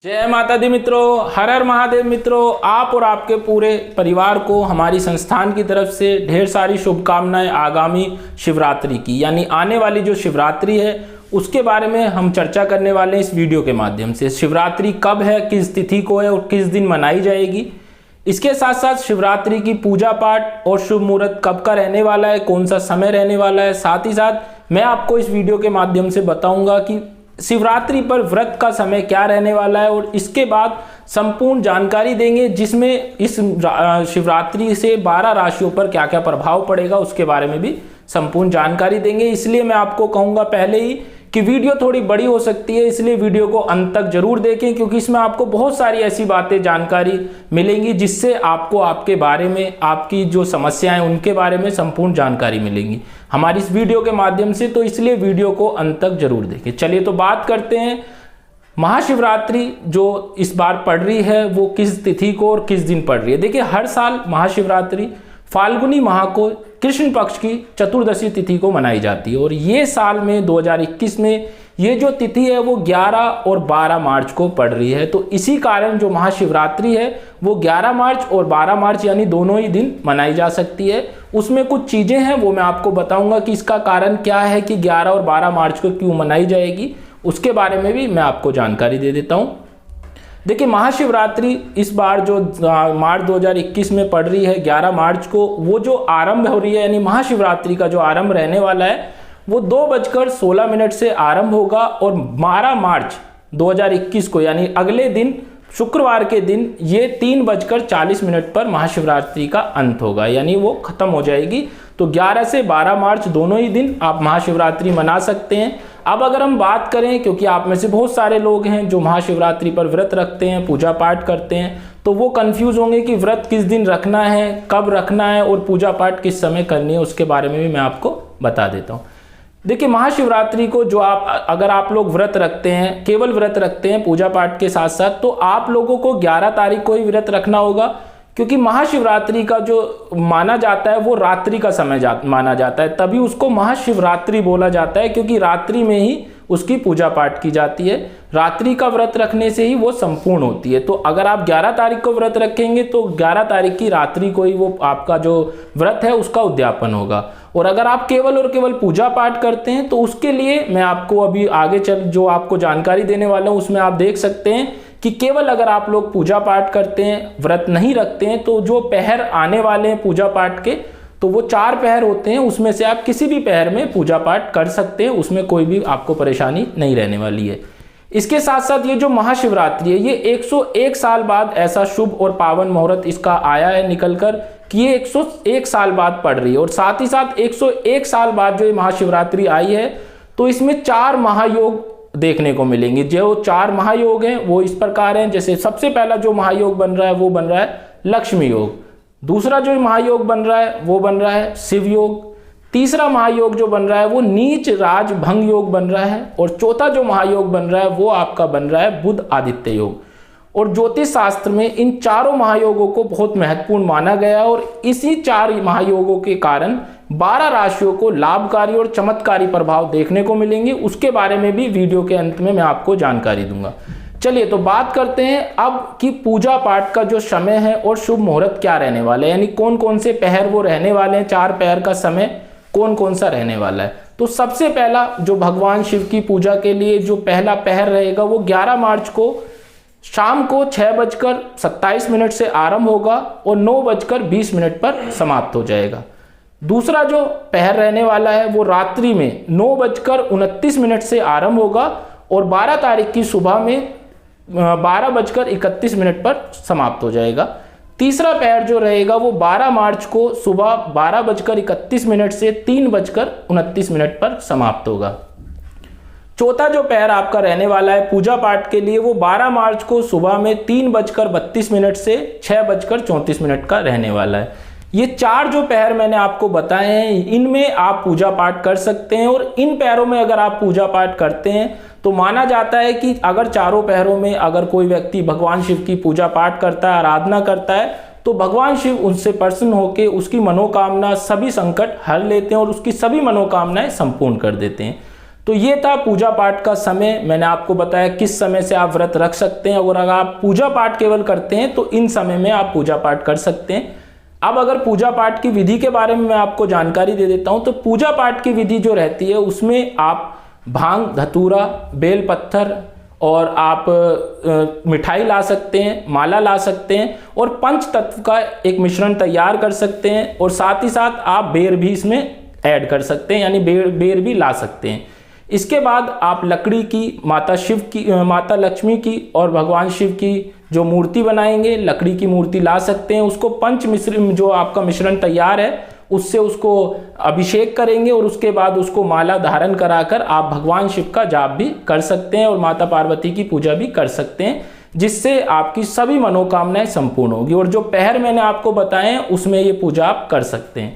जय माता दी मित्रों, हर हर महादेव मित्रों। आप और आपके पूरे परिवार को हमारी संस्थान की तरफ से ढेर सारी शुभकामनाएं आगामी शिवरात्रि की, यानी आने वाली जो शिवरात्रि है उसके बारे में हम चर्चा करने वाले हैं इस वीडियो के माध्यम से। शिवरात्रि कब है, किस तिथि को है और किस दिन मनाई जाएगी, इसके साथ साथ शिवरात्रि की पूजा पाठ और शुभ मुहूर्त कब का रहने वाला है, कौन सा समय रहने वाला है। साथ ही साथ मैं आपको इस वीडियो के माध्यम से बताऊंगा कि शिवरात्रि पर व्रत का समय क्या रहने वाला है और इसके बाद संपूर्ण जानकारी देंगे जिसमें इस शिवरात्रि से 12 राशियों पर क्या क्या प्रभाव पड़ेगा उसके बारे में भी संपूर्ण जानकारी देंगे। इसलिए मैं आपको कहूँगा पहले ही कि वीडियो थोड़ी बड़ी हो सकती है, इसलिए वीडियो को अंत तक जरूर देखें क्योंकि इसमें आपको बहुत सारी ऐसी बातें जानकारी मिलेंगी जिससे आपको आपके बारे में, आपकी जो समस्याएं उनके बारे में संपूर्ण जानकारी मिलेंगी हमारी इस वीडियो के माध्यम से। तो इसलिए वीडियो को अंत तक जरूर देखें। चलिए तो बात करते हैं महाशिवरात्रि जो इस बार पड़ रही है वो किस तिथि को और किस दिन पड़ रही है। देखिए, हर साल महाशिवरात्रि फाल्गुनी माह को कृष्ण पक्ष की चतुर्दशी तिथि को मनाई जाती है और ये साल में 2021 में ये जो तिथि है वो 11 और 12 मार्च को पड़ रही है। तो इसी कारण जो महाशिवरात्रि है वो 11 मार्च और 12 मार्च यानी दोनों ही दिन मनाई जा सकती है। उसमें कुछ चीज़ें हैं वो मैं आपको बताऊंगा कि इसका कारण क्या है कि 11 और 12 मार्च को क्यों मनाई जाएगी, उसके बारे में भी मैं आपको जानकारी दे देता हूँ। देखिए, महाशिवरात्रि इस बार जो मार्च 2021 में पड़ रही है 11 मार्च को, वो जो आरंभ हो रही है यानी महाशिवरात्रि का जो आरंभ रहने वाला है वो 2:16 से आरंभ होगा और 12 मार्च 2021 को यानी अगले दिन शुक्रवार के दिन ये 3:40 पर महाशिवरात्रि का अंत होगा, यानी वो खत्म हो जाएगी। तो 11 से 12 मार्च दोनों ही दिन आप महाशिवरात्रि मना सकते हैं। अब अगर हम बात करें, क्योंकि आप में से बहुत सारे लोग हैं जो महाशिवरात्रि पर व्रत रखते हैं, पूजा पाठ करते हैं, तो वो कंफ्यूज होंगे कि व्रत किस दिन रखना है, कब रखना है और पूजा पाठ किस समय करनी है, उसके बारे में भी मैं आपको बता देता हूँ। देखिए, महाशिवरात्रि को जो अगर आप लोग व्रत रखते हैं, केवल व्रत रखते हैं पूजा पाठ के साथ साथ, तो आप लोगों को 11 तारीख को ही व्रत रखना होगा क्योंकि महाशिवरात्रि का जो माना जाता है वो रात्रि का समय माना जाता है, तभी उसको महाशिवरात्रि बोला जाता है क्योंकि रात्रि में ही उसकी पूजा पाठ की जाती है। रात्रि का व्रत रखने से ही वो संपूर्ण होती है। तो अगर आप 11 तारीख को व्रत रखेंगे तो 11 तारीख की रात्रि को ही वो आपका जो व्रत है उसका उद्यापन होगा। और अगर आप केवल और केवल पूजा पाठ करते हैं तो उसके लिए मैं आपको अभी आगे जो आपको जानकारी देने वाला हूँ उसमें आप देख सकते हैं कि केवल अगर आप लोग पूजा पाठ करते हैं, व्रत नहीं रखते हैं, तो जो पहर आने वाले हैं पूजा पाठ के, तो वो 4 पहर होते हैं, उसमें से आप किसी भी पहर में पूजा पाठ कर सकते हैं, उसमें कोई भी आपको परेशानी नहीं रहने वाली है। इसके साथ साथ ये जो महाशिवरात्रि है ये 101 साल बाद ऐसा शुभ और पावन मुहूर्त इसका आया है निकलकर कि ये 101 साल बाद पड़ रही है। और साथ ही साथ 101 साल बाद जो ये महाशिवरात्रि आई है तो इसमें 4 महायोग देखने को मिलेंगे। जो 4 महायोग हैं वो इस प्रकार हैं, जैसे सबसे पहला जो महायोग बन रहा है वो बन रहा है लक्ष्मी योग, दूसरा जो महायोग बन रहा है वो बन रहा है शिव योग, तीसरा महायोग जो बन रहा है वो नीच राज भंग योग बन रहा है और चौथा जो महायोग बन रहा है वो आपका बन रहा है बुध आदित्य योग। और ज्योतिष शास्त्र में इन चारों महायोगों को बहुत महत्वपूर्ण माना गया और इसी 4 महायोगों के कारण 12 राशियों को लाभकारी और चमत्कारी प्रभाव देखने को मिलेंगे। उसके बारे में भी वीडियो के अंत में मैं आपको जानकारी दूंगा। चलिए तो बात करते हैं अब कि पूजा पाठ का जो समय है और शुभ मुहूर्त क्या रहने वाला है, यानी कौन कौन से पहर वो रहने वाले हैं, 4 पहर का समय कौन कौन सा रहने वाला है। तो सबसे पहला जो भगवान शिव की पूजा के लिए जो पहला पहर रहेगा वो 11 मार्च को शाम को 6:27 से आरंभ होगा और 9:20 पर समाप्त हो जाएगा। दूसरा जो पहर रहने वाला है वो रात्रि में 9:29 से आरंभ होगा और 12 तारीख की सुबह में 12:31 पर समाप्त हो जाएगा। तीसरा पहर जो रहेगा वो 12 मार्च को सुबह 12:31 से 3:29 पर समाप्त होगा। चौथा जो पहर आपका रहने वाला है पूजा पाठ के लिए वो 12 मार्च को सुबह में 3:32 से 6:34 का रहने वाला है। ये 4 जो पहर मैंने आपको बताए हैं इनमें आप पूजा पाठ कर सकते हैं और इन पहरों में अगर आप पूजा पाठ करते हैं तो माना जाता है कि अगर चारों पहरों में अगर कोई व्यक्ति भगवान शिव की पूजा पाठ करता है, आराधना करता है, तो भगवान शिव उनसे प्रसन्न होकर उसकी मनोकामना, सभी संकट हर लेते हैं और उसकी सभी मनोकामनाएं संपूर्ण कर देते हैं। तो ये था पूजा पाठ का समय। मैंने आपको बताया किस समय से आप व्रत रख सकते हैं, और अगर आप पूजा पाठ केवल करते हैं तो इन समय में आप पूजा पाठ कर सकते हैं। अब अगर पूजा पाठ की विधि के बारे में मैं आपको जानकारी दे देता हूं, तो पूजा पाठ की विधि जो रहती है उसमें आप भांग, धतूरा, बेल पत्थर और आप मिठाई ला सकते हैं, माला ला सकते हैं और पंच तत्व का एक मिश्रण तैयार कर सकते हैं, और साथ ही साथ आप बेर भी इसमें ऐड कर सकते हैं, यानी बेर भी ला सकते हैं। इसके बाद आप लकड़ी की माता लक्ष्मी की और भगवान शिव की जो मूर्ति बनाएंगे, लकड़ी की मूर्ति ला सकते हैं। उसको पंच मिश्रण, जो आपका मिश्रण तैयार है, उससे उसको अभिषेक करेंगे और उसके बाद उसको माला धारण कराकर आप भगवान शिव का जाप भी कर सकते हैं और माता पार्वती की पूजा भी कर सकते हैं, जिससे आपकी सभी मनोकामनाएं संपूर्ण होगी। और जो पहर मैंने आपको बताए हैं उसमें ये पूजा आप कर सकते हैं।